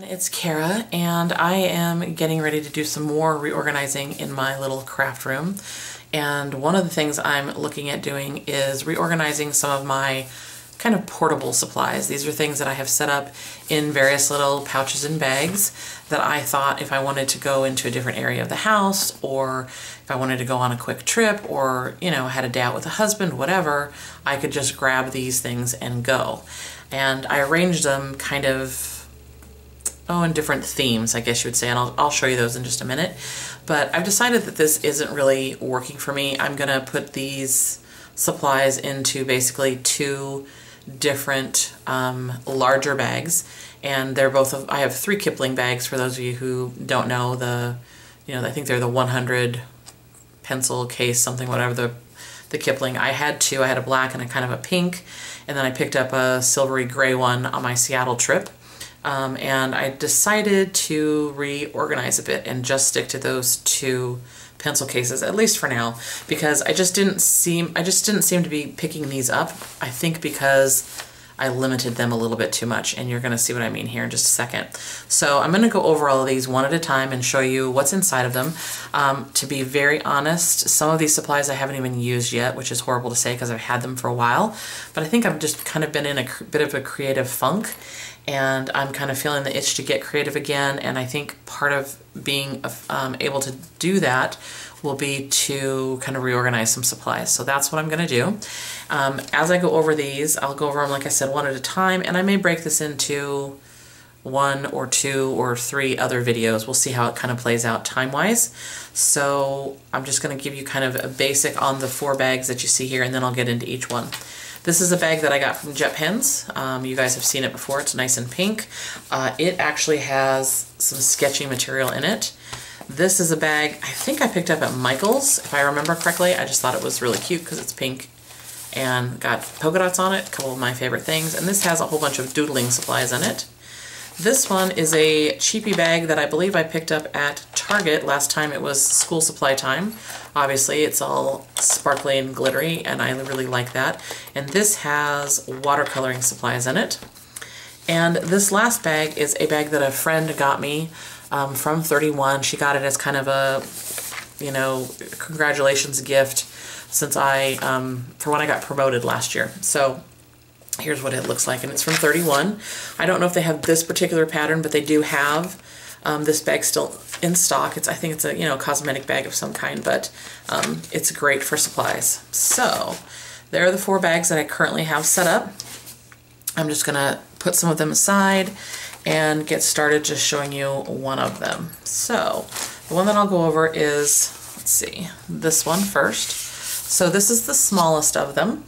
It's Kara, and I am getting ready to do some more reorganizing in my little craft room. And one of the things I'm looking at doing is reorganizing some of my kind of portable supplies. These are things that I have set up in various little pouches and bags that I thought if I wanted to go into a different area of the house, or if I wanted to go on a quick trip, or, you know, had a day out with a husband, whatever, I could just grab these things and go. And I arranged them kind of in different themes, I guess you would say, and I'll show you those in just a minute. But I've decided that this isn't really working for me. I'm gonna put these supplies into basically two different larger bags, and they're both I have 3 Kipling bags, for those of you who don't know. I think they're the 100 pencil case something, whatever, the Kipling. I had 2. I had a black and a kind of a pink, and then I picked up a silvery gray one on my Seattle trip. And I decided to reorganize a bit and just stick to those 2 pencil cases, at least for now, because I just didn't seem to be picking these up. I think because I limited them a little bit too much, and you're gonna see what I mean here in just a second. So I'm gonna go over all of these one at a time and show you what's inside of them. To be very honest, some of these supplies I haven't even used yet, which is horrible to say because I've had them for a while, but I think I've just kind of been in a bit of a creative funk, and I'm kind of feeling the itch to get creative again. And I think part of being able to do that will be to kind of reorganize some supplies. So that's what I'm gonna do. As I go over these, I'll go over them, like I said, one at a time, and I may break this into 1 or 2 or 3 other videos. We'll see how it kind of plays out time-wise. So I'm just gonna give you kind of a basic on the 4 bags that you see here, and then I'll get into each one. This is a bag that I got from Jet Pens. You guys have seen it before. It's nice and pink. It actually has some sketchy material in it. This is a bag I think I picked up at Michael's, if I remember correctly. I just thought it was really cute because it's pink and got polka dots on it, a couple of my favorite things. And this has a whole bunch of doodling supplies in it. This one is a cheapy bag that I believe I picked up at Target last time it was school supply time. Obviously, it's all sparkly and glittery, and I really like that. And this has watercoloring supplies in it. And this last bag is a bag that a friend got me from 31. She got it as kind of a, congratulations gift since for when I got promoted last year. So here's what it looks like, and it's from 31. I don't know if they have this particular pattern, but they do have this bag still in stock. I think it's a cosmetic bag of some kind, but it's great for supplies. So there are the 4 bags that I currently have set up. I'm just gonna put some of them aside and get started just showing you one of them. So the one that I'll go over is, let's see, this one first. So this is the smallest of them.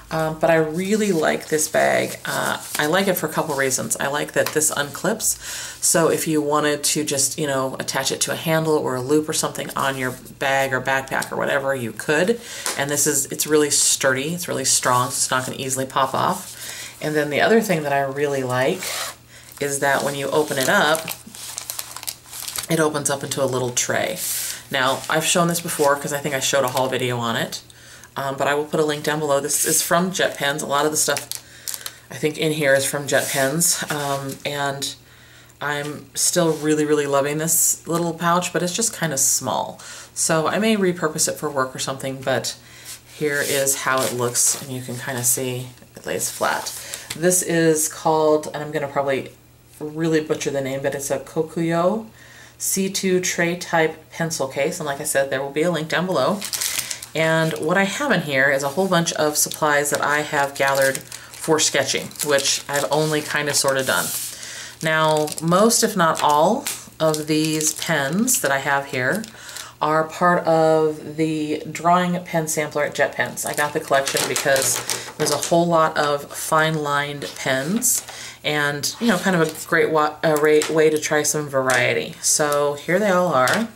But I really like this bag. I like it for a couple reasons. I like that this unclips, so if you wanted to just, attach it to a handle or a loop or something on your bag or backpack or whatever, you could. And it's really sturdy, it's really strong, so it's not gonna easily pop off. And then the other thing that I really like is that when you open it up, it opens up into a little tray. Now, I've shown this before because I think I showed a haul video on it. But I will put a link down below. This is from Jet Pens. A lot of the stuff I think in here is from Jet Pens. And I'm still really loving this little pouch, but it's just kind of small. So I may repurpose it for work or something, but here is how it looks, and you can kind of see it lays flat. This is called, and I'm gonna probably really butcher the name, but it's a Kokuyo C2 tray type pencil case. And like I said, there will be a link down below. And what I have in here is a whole bunch of supplies that I have gathered for sketching, which I've only kind of sort of done. Now, most, if not all, of these pens that I have here are part of the drawing pen sampler at Jet Pens. I got the collection because there's a whole lot of fine-lined pens and, kind of a great way to try some variety. So here they all are.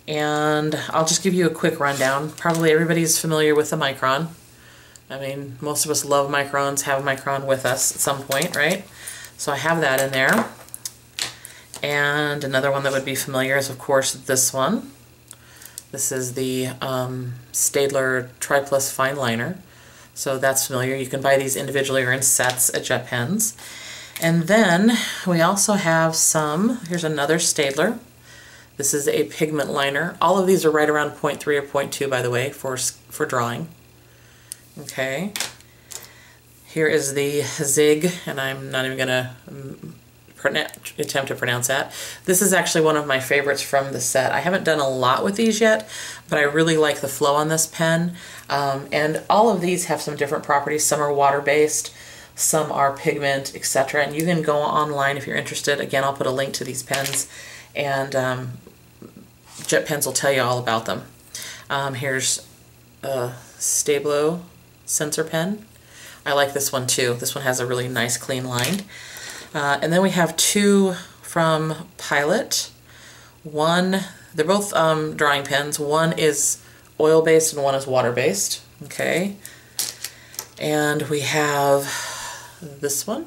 And I'll just give you a quick rundown. Probably everybody's familiar with the Micron. I mean, most of us love Microns, have a Micron with us at some point, right? So I have that in there. And another one that would be familiar is, of course, this one. This is the Staedtler Tri-Plus Fine Liner. So that's familiar. You can buy these individually or in sets at Jet Pens. And then we also have some, here's another Staedtler. This is a pigment liner. All of these are right around 0.3 or 0.2, by the way, for drawing. Okay. Here is the Zig, and I'm not even gonna attempt to pronounce that. This is actually one of my favorites from the set. I haven't done a lot with these yet, but I really like the flow on this pen. And all of these have some different properties. Some are water-based, some are pigment, etc. And you can go online if you're interested. Again, I'll put a link to these pens, and Jet Pens will tell you all about them. Here's a Stabilo sensor pen. I like this one too. This one has a really nice clean line. And then we have two from Pilot. One, they're both drawing pens. One is oil-based and one is water-based. Okay. And we have this one.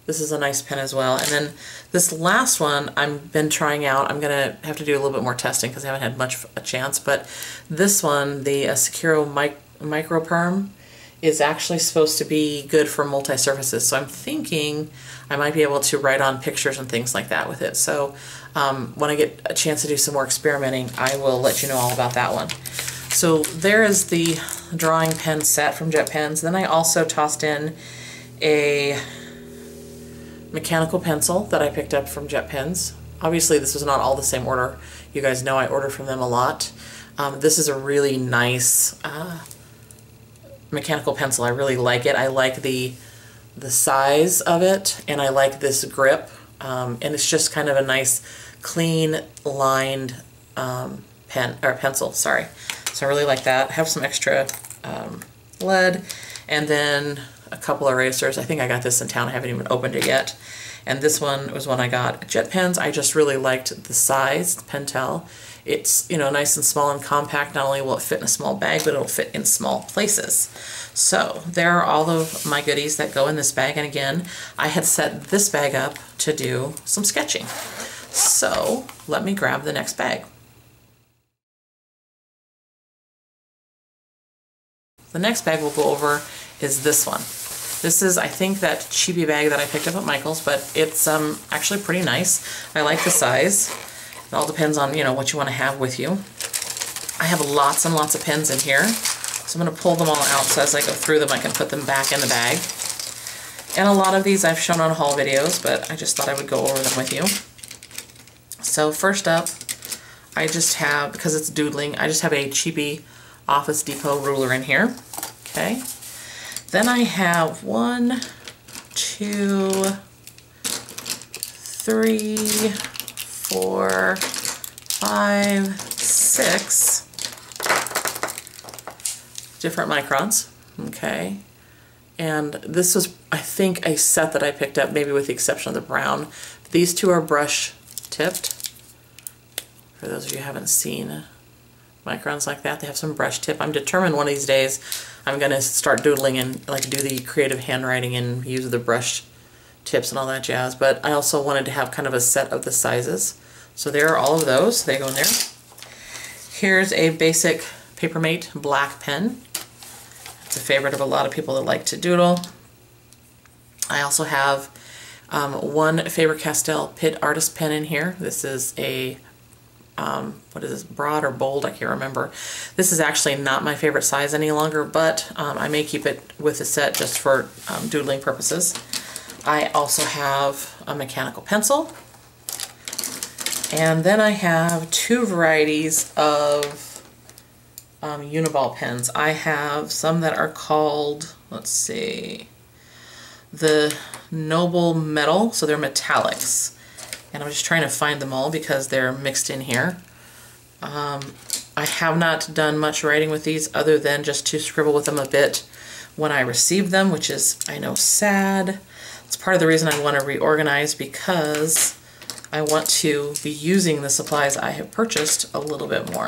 This is a nice pen as well. And then this last one I've been trying out. I'm gonna have to do a little bit more testing because I haven't had much a chance, but this one, the Sakura Micro Perm, is actually supposed to be good for multi-surfaces. So I'm thinking I might be able to write on pictures and things like that with it. So when I get a chance to do some more experimenting, I will let you know all about that one. So there is the drawing pen set from Jet Pens. Then I also tossed in a mechanical pencil that I picked up from Jet Pens. Obviously this was not all the same order. You guys know I order from them a lot. This is a really nice mechanical pencil. I really like it. I like the size of it, and I like this grip, and it's just kind of a nice clean lined pencil, sorry. So I really like that. I have some extra lead, and then a couple erasers. I think I got this in town. I haven't even opened it yet. And this one was one I got at Jet Pens. I just really liked the size, the Pentel. It's, you know, nice and small and compact. Not only will it fit in a small bag, but it'll fit in small places. So there are all of my goodies that go in this bag. And again, I had set this bag up to do some sketching. So let me grab the next bag. The next bag we'll go over is this one. This is, I think, that cheapy bag that I picked up at Michael's, but it's actually pretty nice. I like the size. It all depends on, you know, what you want to have with you. I have lots and lots of pens in here, so I'm going to pull them all out so as I go through them I can put them back in the bag. And a lot of these I've shown on haul videos, but I just thought I would go over them with you. So first up, I just have, because it's doodling, I just have a cheapy Office Depot ruler in here. Okay. Then I have 1, 2, 3, 4, 5, 6 different microns. Okay. And this was, I think, a set that I picked up, maybe with the exception of the brown. These two are brush tipped. For those of you who haven't seen microns like that, they have some brush tip. I'm determined one of these days I'm going to start doodling and like do the creative handwriting and use the brush tips and all that jazz. But I also wanted to have kind of a set of the sizes. So there are all of those. They go in there. Here's a basic Papermate black pen. It's a favorite of a lot of people that like to doodle. I also have one Faber-Castell Pitt Artist pen in here. This is a what is this, broad or bold? I can't remember. This is actually not my favorite size any longer, but I may keep it with the set just for doodling purposes. I also have a mechanical pencil, and then I have two varieties of Uniball pens. I have some that are called, let's see, the Noble Metal, so they're metallics. And I'm just trying to find them all because they're mixed in here. I have not done much writing with these other than just to scribble with them a bit when I received them, which is, I know, sad. It's part of the reason I want to reorganize, because I want to be using the supplies I have purchased a little bit more.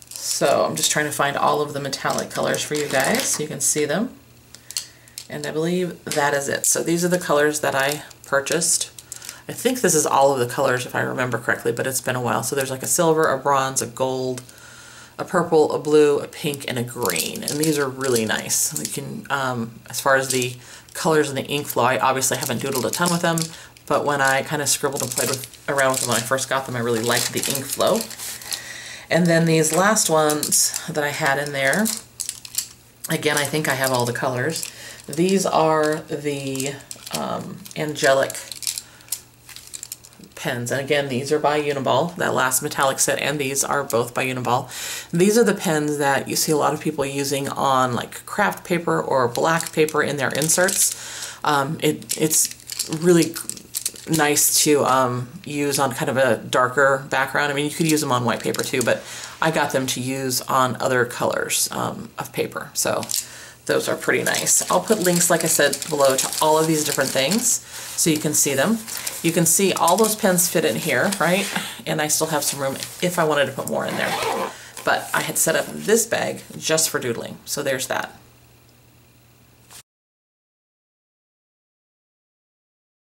So I'm just trying to find all of the metallic colors for you guys so you can see them. And I believe that is it. So these are the colors that I purchased. I think this is all of the colors if I remember correctly, but it's been a while. So there's like a silver, a bronze, a gold, a purple, a blue, a pink, and a green. And these are really nice. You can, as far as the colors in the ink flow. I obviously haven't doodled a ton with them, but when I kind of scribbled and played around with them when I first got them, I really liked the ink flow. And then these last ones that I had in there, again, I think I have all the colors. These are the Angelic pens, and again, these are by Uniball. That last metallic set and these are both by Uniball. These are the pens that you see a lot of people using on like craft paper or black paper in their inserts. It's really nice to use on kind of a darker background. I mean, you could use them on white paper too, but I got them to use on other colors of paper. So those are pretty nice. I'll put links, like I said, below to all of these different things so you can see them. You can see all those pens fit in here, right? And I still have some room if I wanted to put more in there. But I had set up this bag just for doodling, so there's that.